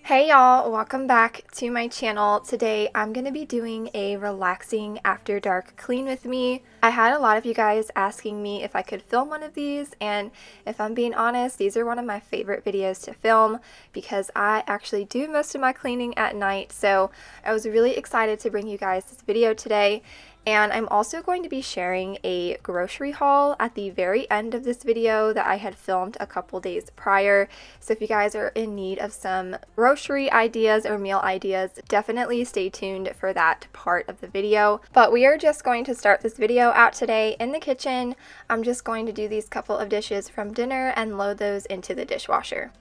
Hey y'all, welcome back to my channel. Today I'm going to be doing a relaxing after dark clean with me. I had a lot of you guys asking me if I could film one of these, and if I'm being honest, these are one of my favorite videos to film because I actually do most of my cleaning at night, so I was really excited to bring you guys this video today. And I'm also going to be sharing a grocery haul at the very end of this video that I had filmed a couple days prior. So if you guys are in need of some grocery ideas or meal ideas, definitely stay tuned for that part of the video. But we are just going to start this video out today in the kitchen. I'm just going to do these couple of dishes from dinner and load those into the dishwasher.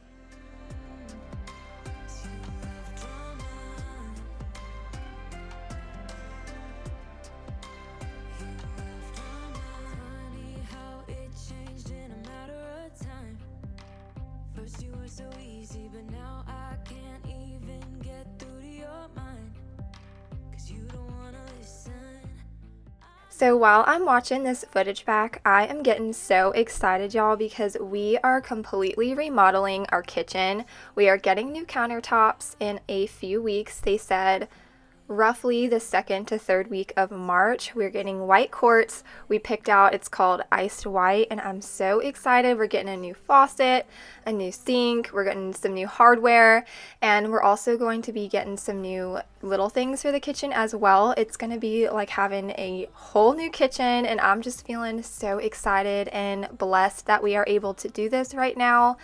So while I'm watching this footage back, I am getting so excited, y'all, because we are completely remodeling our kitchen. We are getting new countertops in a few weeks. They said roughly the second to third week of March. We're getting white quartz. We picked out, it's called iced white, and I'm so excited. We're getting a new faucet, a new sink, we're getting some new hardware, and we're also going to be getting some new little things for the kitchen as well. It's going to be like having a whole new kitchen, and I'm just feeling so excited and blessed that we are able to do this right now.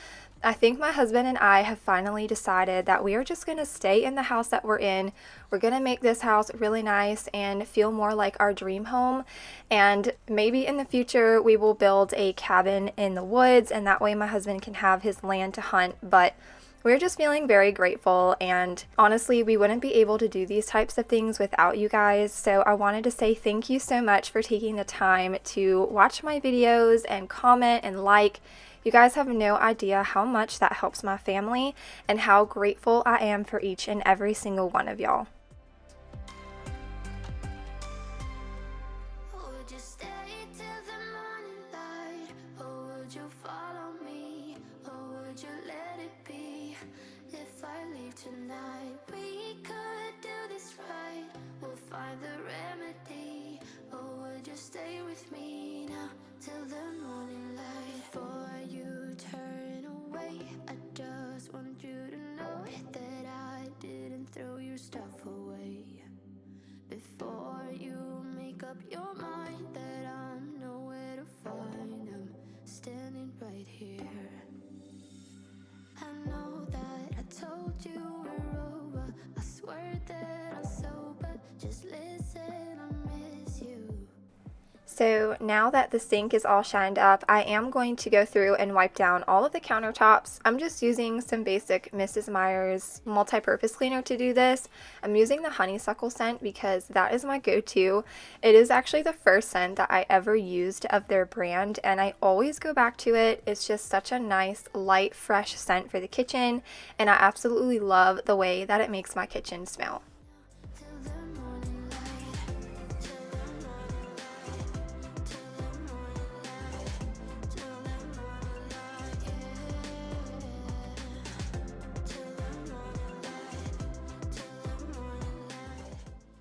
I think my husband and I have finally decided that we are just going to stay in the house that we're in. We're going to make this house really nice and feel more like our dream home. And maybe in the future we will build a cabin in the woods, and that way my husband can have his land to hunt. But we're just feeling very grateful, and honestly, we wouldn't be able to do these types of things without you guys. So I wanted to say thank you so much for taking the time to watch my videos and comment and like. You guys have no idea how much that helps my family and how grateful I am for each and every single one of y'all. Stay with me now till the morning light. Before you turn away, I just want you to know that I didn't throw your stuff away. Before you make up your mind that I'm nowhere to find, I'm standing right here. I know that I told you we're over. I swear that I'm sober. Just listen, I miss you. So now that the sink is all shined up, I am going to go through and wipe down all of the countertops. I'm just using some basic Mrs. Meyer's multi-purpose cleaner to do this. I'm using the honeysuckle scent because that is my go-to. It is actually the first scent that I ever used of their brand, and I always go back to it. It's just such a nice, light, fresh scent for the kitchen, and I absolutely love the way that it makes my kitchen smell.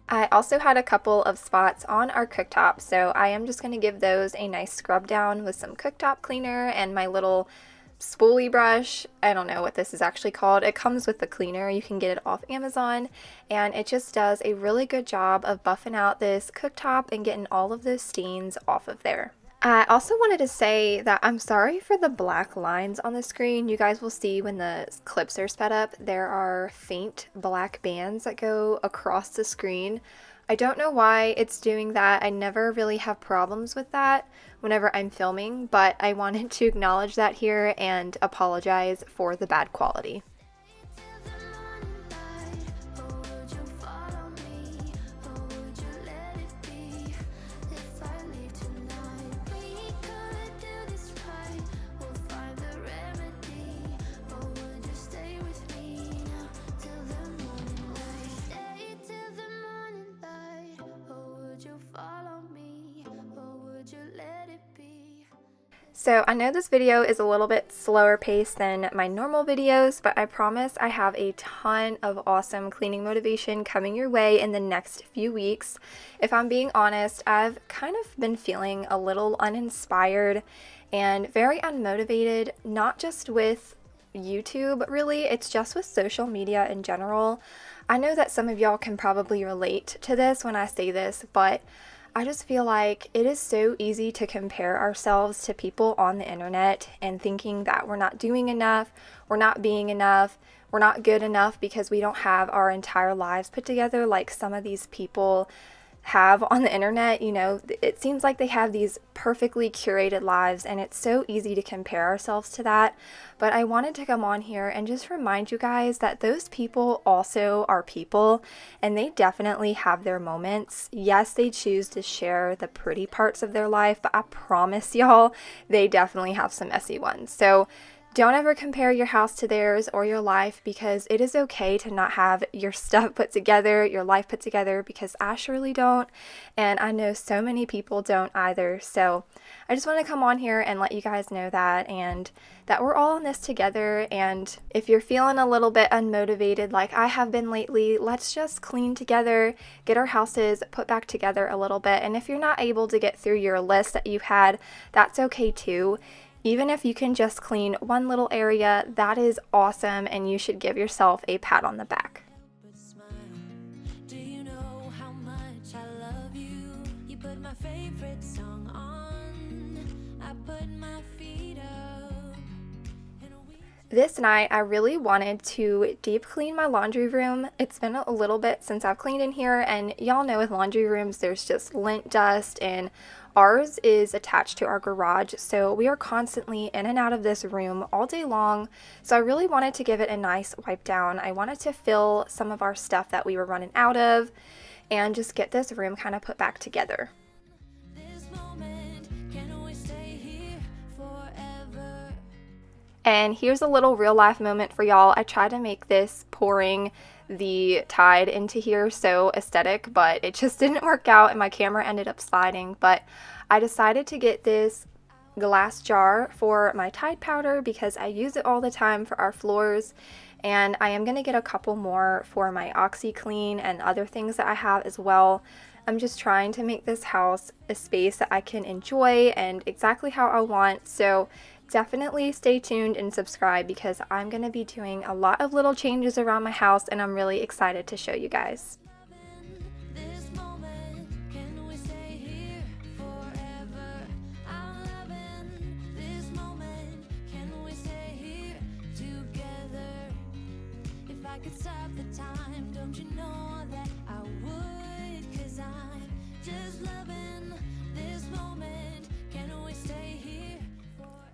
I also had a couple of spots on our cooktop, so I am just going to give those a nice scrub down with some cooktop cleaner and my little spoolie brush. I don't know what this is actually called. It comes with the cleaner. You can get it off Amazon, and it just does a really good job of buffing out this cooktop and getting all of those stains off of there. I also wanted to say that I'm sorry for the black lines on the screen. You guys will see when the clips are sped up, there are faint black bands that go across the screen. I don't know why it's doing that. I never really have problems with that whenever I'm filming, but I wanted to acknowledge that here and apologize for the bad quality. So I know this video is a little bit slower paced than my normal videos, but I promise I have a ton of awesome cleaning motivation coming your way in the next few weeks. If I'm being honest, I've kind of been feeling a little uninspired and very unmotivated, not just with YouTube really, it's just with social media in general. I know that some of y'all can probably relate to this when I say this, but I just feel like it is so easy to compare ourselves to people on the internet and thinking that we're not doing enough, we're not being enough, we're not good enough because we don't have our entire lives put together like some of these people have on the internet. You know, it seems like they have these perfectly curated lives and it's so easy to compare ourselves to that. But I wanted to come on here and just remind you guys that those people also are people and they definitely have their moments. Yes, they choose to share the pretty parts of their life, but I promise y'all, they definitely have some messy ones. So don't ever compare your house to theirs or your life, because it is okay to not have your stuff put together, your life put together, because I surely don't, and I know so many people don't either. So I just want to come on here and let you guys know that, and that we're all in this together. And if you're feeling a little bit unmotivated like I have been lately, let's just clean together, get our houses put back together a little bit. And if you're not able to get through your list that you had, that's okay too. Even if you can just clean one little area, that is awesome, and you should give yourself a pat on the back. Do you know how much I love you? You put my favorite song on. I put my feet up. This night, I really wanted to deep clean my laundry room. It's been a little bit since I've cleaned in here, and y'all know with laundry rooms, there's just lint dust, and ours is attached to our garage, so we are constantly in and out of this room all day long. So I really wanted to give it a nice wipe down. I wanted to fill some of our stuff that we were running out of and just get this room kind of put back together. And here's a little real life moment for y'all. I tried to make this pouring the Tide into here so aesthetic, but it just didn't work out and my camera ended up sliding. But I decided to get this glass jar for my Tide powder because I use it all the time for our floors, and I am going to get a couple more for my OxyClean and other things that I have as well. I'm just trying to make this house a space that I can enjoy and exactly how I want. So definitely stay tuned and subscribe, because I'm going to be doing a lot of little changes around my house and I'm really excited to show you guys. I could stop the time, don't you know that I would? 'Cause I'm just loving this moment. Can we stay here?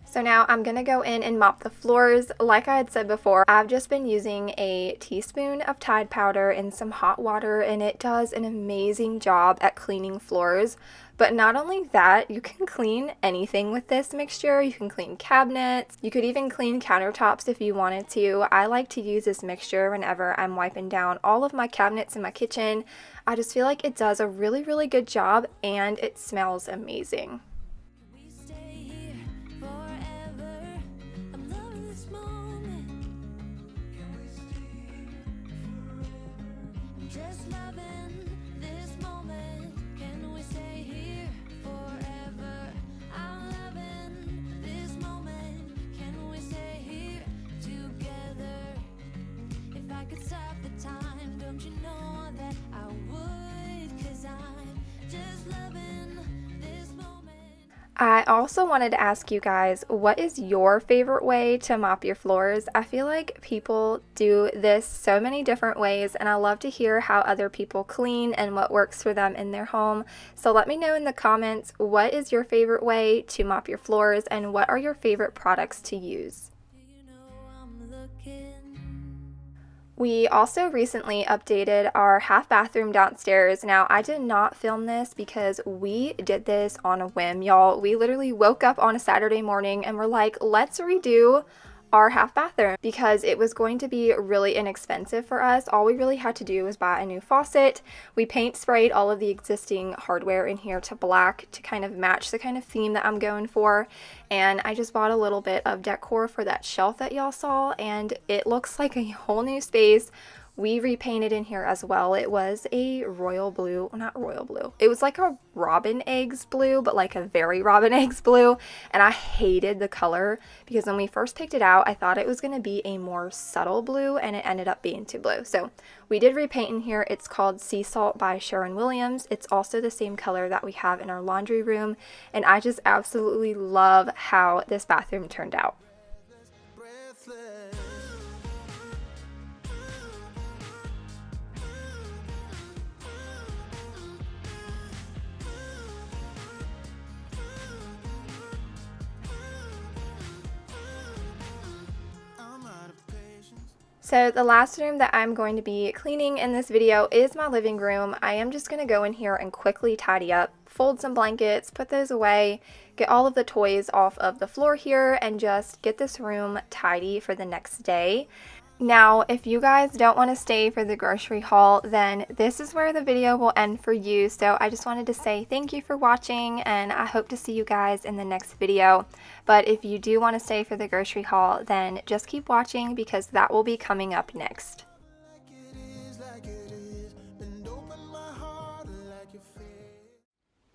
So now I'm going to go in and mop the floors. Like I had said before, I've just been using a teaspoon of Tide powder and some hot water, and it does an amazing job at cleaning floors. But not only that, you can clean anything with this mixture. You can clean cabinets. You could even clean countertops if you wanted to. I like to use this mixture whenever I'm wiping down all of my cabinets in my kitchen. I just feel like it does a really, really good job, and it smells amazing. Just loving this moment. Can we stay here forever? I'm loving this moment. Can we stay here together? If I could stop the time, don't you know that I would? 'Cause I'm just loving this moment. I also wanted to ask you guys, what is your favorite way to mop your floors? I feel like people do this so many different ways, and I love to hear how other people clean and what works for them in their home. So let me know in the comments, what is your favorite way to mop your floors, and what are your favorite products to use? You know I'm looking. We also recently updated our half bathroom downstairs. Now, I did not film this because we did this on a whim, y'all. We literally woke up on a Saturday morning and we're like, let's redo our half bathroom because it was going to be really inexpensive for us. All we really had to do was buy a new faucet. We paint sprayed all of the existing hardware in here to black to kind of match the kind of theme that I'm going for. And I just bought a little bit of decor for that shelf that y'all saw, and it looks like a whole new space. We repainted in here as well. It was a royal blue, well, not royal blue. It was like a robin eggs blue, but like a very robin eggs blue. And I hated the color because when we first picked it out, I thought it was going to be a more subtle blue, and it ended up being too blue. So we did repaint in here. It's called Sea Salt by Sherwin-Williams. It's also the same color that we have in our laundry room. And I just absolutely love how this bathroom turned out. So the last room that I'm going to be cleaning in this video is my living room. I am just going to go in here and quickly tidy up, fold some blankets, put those away, get all of the toys off of the floor here, and just get this room tidy for the next day. Now, if you guys don't want to stay for the grocery haul, then this is where the video will end for you. So I just wanted to say thank you for watching, and I hope to see you guys in the next video. But if you do want to stay for the grocery haul, then just keep watching because that will be coming up next.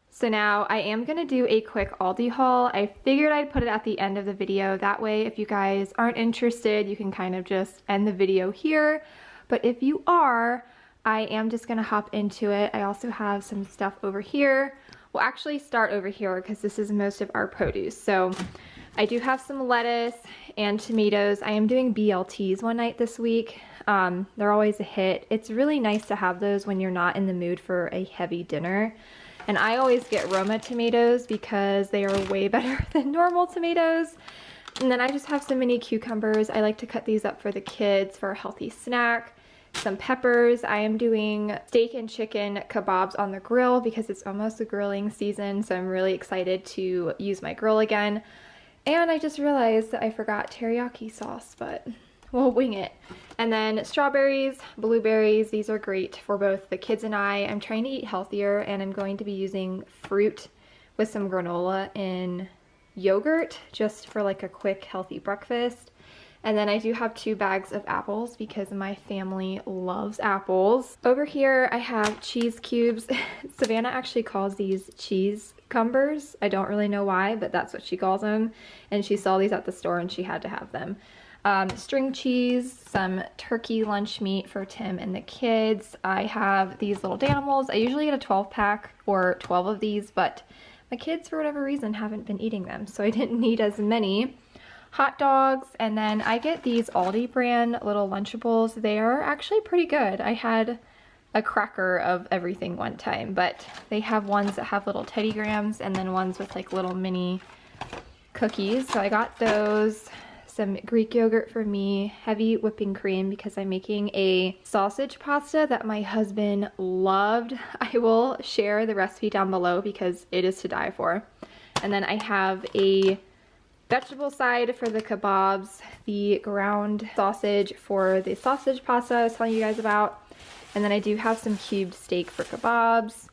So now I am going to do a quick Aldi haul. I figured I'd put it at the end of the video. That way, if you guys aren't interested, you can kind of just end the video here. But if you are, I am just going to hop into it. I also have some stuff over here. We'll actually start over here because this is most of our produce. So I do have some lettuce and tomatoes. I am doing BLTs one night this week. They're always a hit. It's really nice to have those when you're not in the mood for a heavy dinner. And I always get Roma tomatoes because they are way better than normal tomatoes. And then I just have some mini cucumbers. I like to cut these up for the kids for a healthy snack. Some peppers. I am doing steak and chicken kebabs on the grill because it's almost the grilling season. So I'm really excited to use my grill again. And I just realized that I forgot teriyaki sauce, but we'll wing it. And then strawberries, blueberries, these are great for both the kids and I. I'm trying to eat healthier, and I'm going to be using fruit with some granola and yogurt just for like a quick healthy breakfast. And then I do have 2 bags of apples because my family loves apples. Over here I have cheese cubes. Savannah actually calls these cheese cumbers. I don't really know why, but that's what she calls them. And she saw these at the store and she had to have them. String cheese, some turkey lunch meat for Tim and the kids. I have these little Danimals. I usually get a 12-pack or 12 of these, but my kids, for whatever reason, haven't been eating them, so I didn't need as many. Hot dogs, and then I get these Aldi brand little Lunchables. They are actually pretty good. I had a cracker of everything one time, but they have ones that have little Teddy Grahams and then ones with like little mini cookies, so I got those. Some Greek yogurt for me, heavy whipping cream because I'm making a sausage pasta that my husband loved. I will share the recipe down below because it is to die for. And then I have a vegetable side for the kebabs, the ground sausage for the sausage pasta I was telling you guys about. And then I do have some cubed steak for kebabs,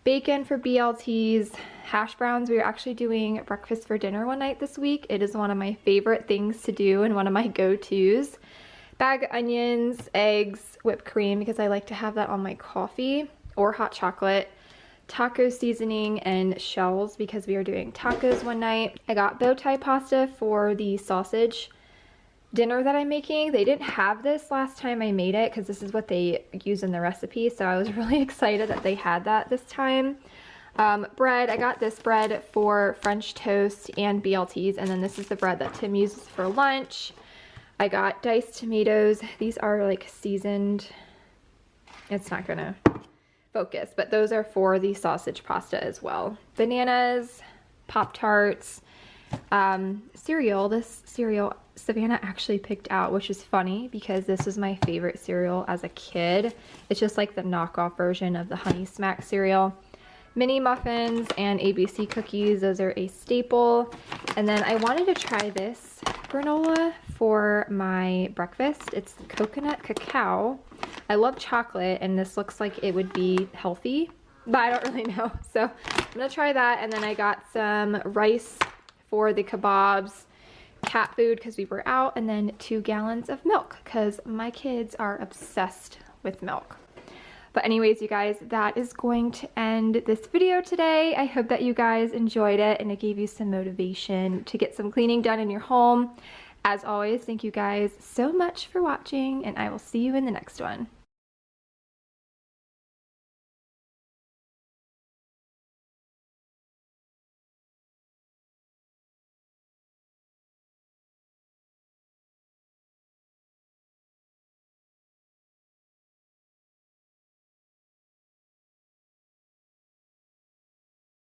bacon for BLTs, hash browns. We were actually doing breakfast for dinner one night this week. It is one of my favorite things to do and one of my go-tos. Bag of onions, eggs, whipped cream because I like to have that on my coffee, or hot chocolate, taco seasoning, and shells because we are doing tacos one night. I got bow tie pasta for the sausage dinner that I'm making. They didn't have this last time I made it because this is what they use in the recipe, so I was really excited that they had that this time. Bread, I got this bread for French toast and BLTs, and then this is the bread that Tim uses for lunch. I got diced tomatoes. These are like seasoned. It's not gonna focus, but those are for the sausage pasta as well. Bananas, Pop-Tarts, cereal. This cereal Savannah actually picked out, which is funny because this was my favorite cereal as a kid. It's just like the knockoff version of the Honey Smack cereal. mini muffins and ABC cookies. Those are a staple. And then I wanted to try this granola for my breakfast. It's coconut cacao. I love chocolate, and this looks like it would be healthy, but I don't really know. So I'm gonna try that. And then I got some rice for the kebabs, cat food because we were out, and then 2 gallons of milk because my kids are obsessed with milk. But anyways, you guys, that is going to end this video today. I hope that you guys enjoyed it and it gave you some motivation to get some cleaning done in your home. As always, thank you guys so much for watching, and I will see you in the next one.